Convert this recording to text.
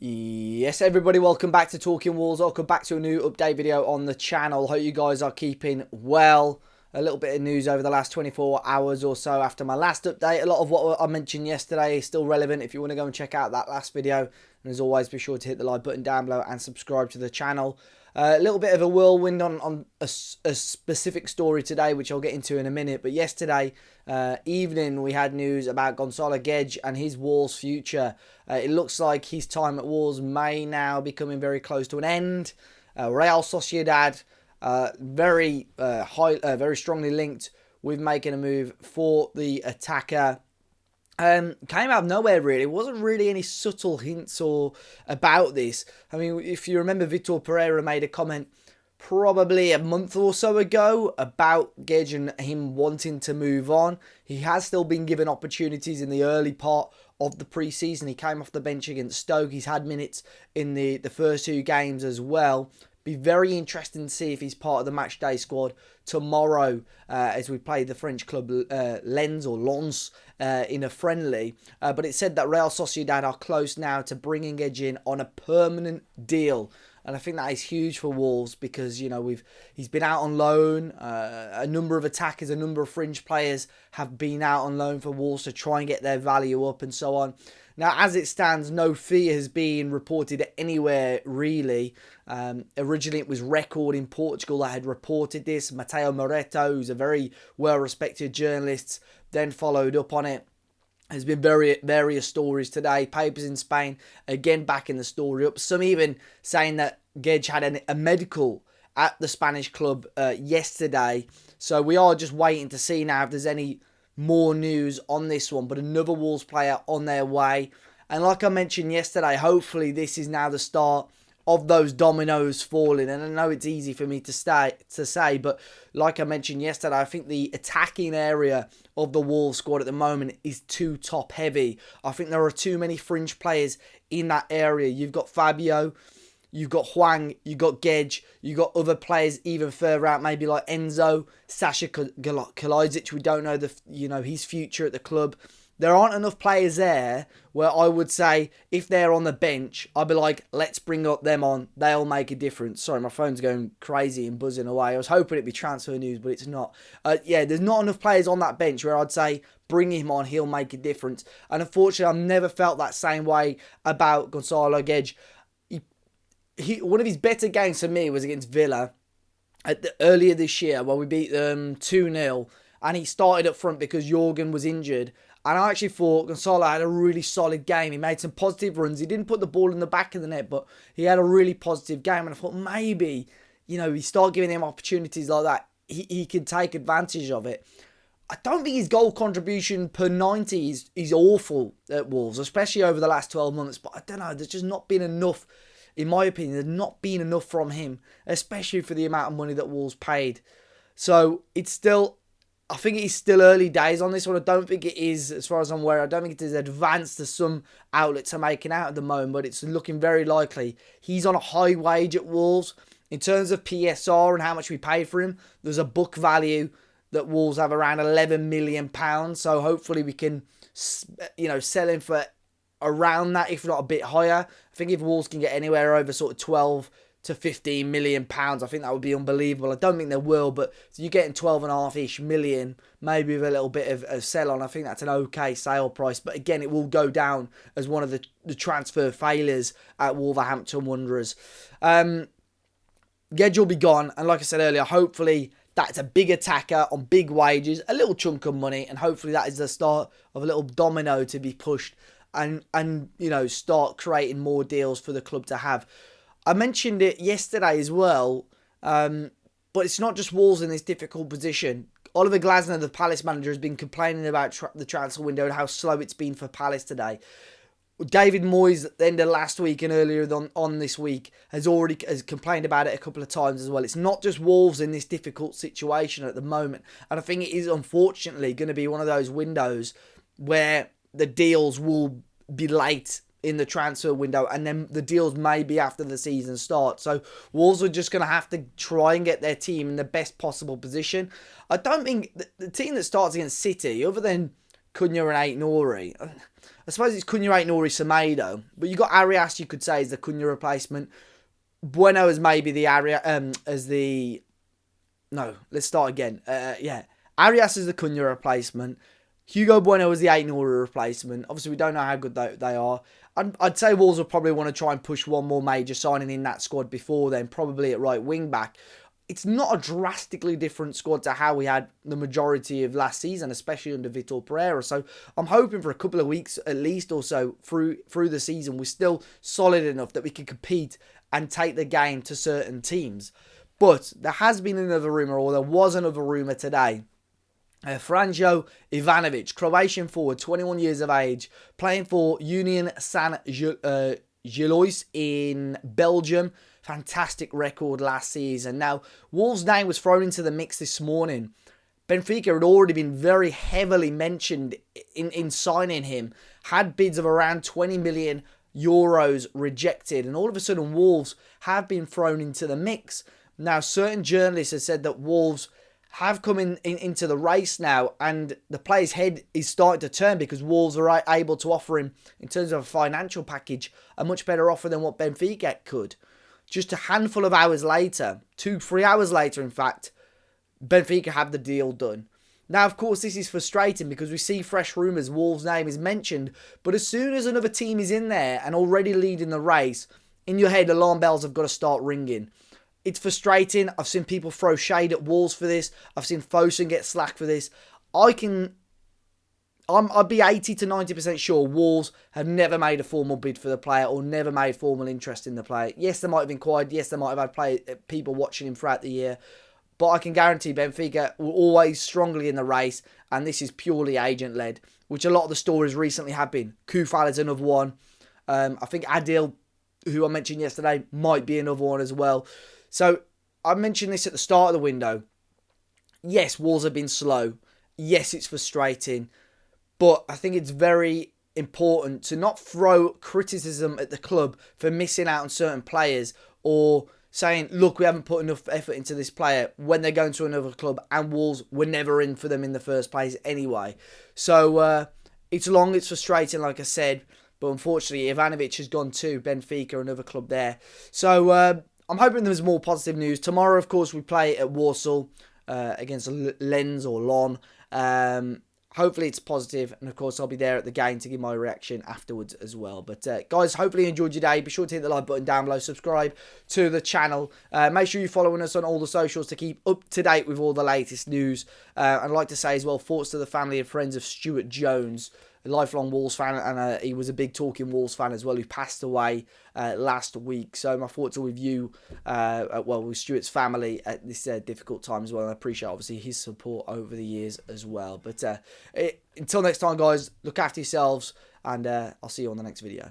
Yes, everybody, welcome back to Talking Wolves. Welcome back to a new update video on the channel. Hope you guys are keeping well. A little bit of news over the last 24 hours or so after my last update. A lot of what I mentioned yesterday is still relevant if you want to go and check out that last video. And as always, be sure to hit the like button down below and subscribe to the channel. A little bit of a whirlwind on a specific story today, which I'll get into in a minute. But yesterday evening, we had news about Goncalo Guedes and his Wolves future. It looks like his time at Wolves may now be coming very close to an end. Real Sociedad, very strongly linked with making a move for the attacker. Came out of nowhere, really. It wasn't really any subtle hints or about this. I mean, if you remember, Vitor Pereira made a comment probably a month or so ago about Guedes and him wanting to move on. He has still been given opportunities in the early part of the pre-season. He came off the bench against Stoke. He's had minutes in the first two games as well. Be very interesting to see if he's part of the match day squad tomorrow as we play the French club Lens in a friendly. But it said that Real Sociedad are close now to bringing Guedes in on a permanent deal. And I think that is huge for Wolves because, you know, he's been out on loan. A number of attackers, a number of fringe players have been out on loan for Wolves to try and get their value up and so on. Now, as it stands, no fee has been reported anywhere, really. Originally, it was Record in Portugal that had reported this. Mateo Moreto, who's a very well-respected journalist, then followed up on it. There's been various stories today. Papers in Spain, again, backing the story up. Some even saying that Guedes had a medical at the Spanish club yesterday. So we are just waiting to see now if there's any more news on this one, but another Wolves player on their way. And like I mentioned yesterday, hopefully this is now the start of those dominoes falling. And I know it's easy for me to say, but like I mentioned yesterday, I think the attacking area of the Wolves squad at the moment is too top heavy. I think there are too many fringe players in that area. You've got Fabio, you've got Hwang, you've got Guedes, you've got other players even further out, maybe like Enzo, Sasha Kalajdzic. We don't know his future at the club. There aren't enough players there where I would say if they're on the bench, I'd be like, let's bring up them on. They'll make a difference. Sorry, my phone's going crazy and buzzing away. I was hoping it'd be transfer news, but it's not. There's not enough players on that bench where I'd say bring him on, he'll make a difference. And unfortunately, I've never felt that same way about Goncalo Guedes. One of his better games for me was against Villa earlier this year where we beat them 2-0 and he started up front because Jorgen was injured. And I actually thought Goncalo had a really solid game. He made some positive runs. He didn't put the ball in the back of the net, but he had a really positive game. And I thought maybe, you start giving him opportunities like that, he can take advantage of it. I don't think his goal contribution per 90 is awful at Wolves, especially over the last 12 months. But I don't know, there's just not been enough, in my opinion, there's not been enough from him, especially for the amount of money that Wolves paid. So I think it is still early days on this one. I don't think it is, as far as I'm aware, I don't think it is advanced as some outlets are making out at the moment, but it's looking very likely. He's on a high wage at Wolves. In terms of PSR and how much we paid for him, there's a book value that Wolves have around £11 million. So hopefully we can, sell him for around that, if not a bit higher. I think if Wolves can get anywhere over sort of 12 to 15 million pounds, I think that would be unbelievable. I don't think they will, but so you're getting 12.5-ish million, maybe with a little bit of a sell on. I think that's an okay sale price, but again, it will go down as one of the transfer failures at Wolverhampton Wanderers. Guedes will be gone, and like I said earlier, hopefully that's a big attacker on big wages, a little chunk of money, and hopefully that is the start of a little domino to be pushed and start creating more deals for the club to have. I mentioned it yesterday as well, but it's not just Wolves in this difficult position. Oliver Glasner, the Palace manager, has been complaining about the transfer window and how slow it's been for Palace today. David Moyes, at the end of last week and earlier on this week, has complained about it a couple of times as well. It's not just Wolves in this difficult situation at the moment. And I think it is unfortunately going to be one of those windows where the deals will be late in the transfer window, and then the deals may be after the season starts. So Wolves are just going to have to try and get their team in the best possible position. I don't think the team that starts against City, other than Cunha and Ait-Nouri. I suppose it's Cunha, Ait-Nouri, Semedo. But you got Arias, you could say, is the Cunha replacement. Bueno is maybe the as the... No, let's start again. Yeah. Arias is the Cunha replacement. Hugo Bueno is the Ait-Nouri replacement. Obviously, we don't know how good they are. I'd say Wolves will probably want to try and push one more major signing in that squad before then, probably at right wing back. It's not a drastically different squad to how we had the majority of last season, especially under Vitor Pereira. So I'm hoping for a couple of weeks at least or so through the season, we're still solid enough that we can compete and take the game to certain teams. But there has been another rumour, or there was another rumour today. Franjo Ivanovic, Croatian forward, 21 years of age, playing for Union Saint-Gilloise in Belgium. Fantastic record last season. Now, Wolves' name was thrown into the mix this morning. Benfica had already been very heavily mentioned in signing him. Had bids of around 20 million euros rejected. And all of a sudden, Wolves have been thrown into the mix. Now, certain journalists have said that Wolves have come into the race now, and the player's head is starting to turn because Wolves are able to offer him, in terms of a financial package, a much better offer than what Benfica could. Just a handful of hours later, 2-3 hours later in fact, Benfica have the deal done. Now, of course, this is frustrating because we see fresh rumours, Wolves' name is mentioned, but as soon as another team is in there and already leading the race, in your head, alarm bells have got to start ringing. It's frustrating. I've seen people throw shade at Wolves for this. I've seen Fosun get slack for this. I'd be 80 to 90% sure Wolves have never made a formal bid for the player or never made formal interest in the player. Yes, there might have inquired. Yes, there might have had people watching him throughout the year. But I can guarantee Benfica will always strongly in the race, and this is purely agent-led, which a lot of the stories recently have been. Kufal is another one. I think Adil, who I mentioned yesterday, might be another one as well. So, I mentioned this at the start of the window. Yes, Wolves have been slow. Yes, it's frustrating. But I think it's very important to not throw criticism at the club for missing out on certain players or saying, look, we haven't put enough effort into this player when they're going to another club and Wolves were never in for them in the first place anyway. So, it's long, it's frustrating, like I said. But unfortunately, Ivanovic has gone to Benfica, another club there. So, I'm hoping there's more positive news. Tomorrow, of course, we play at Warsaw against Lens or Lon. Hopefully it's positive, and of course I'll be there at the game to give my reaction afterwards as well. But guys, hopefully you enjoyed your day. Be sure to hit the like button down below, subscribe to the channel. Make sure you're following us on all the socials to keep up to date with all the latest news. I'd like to say as well, thoughts to the family and friends of Stuart Jones, a lifelong Wolves fan, and he was a big talking Wolves fan as well, who passed away last week. So my thoughts are with you, with Stuart's family at this difficult time as well. And I appreciate, obviously, his support over the years as well. But until next time, guys, look after yourselves, and I'll see you on the next video.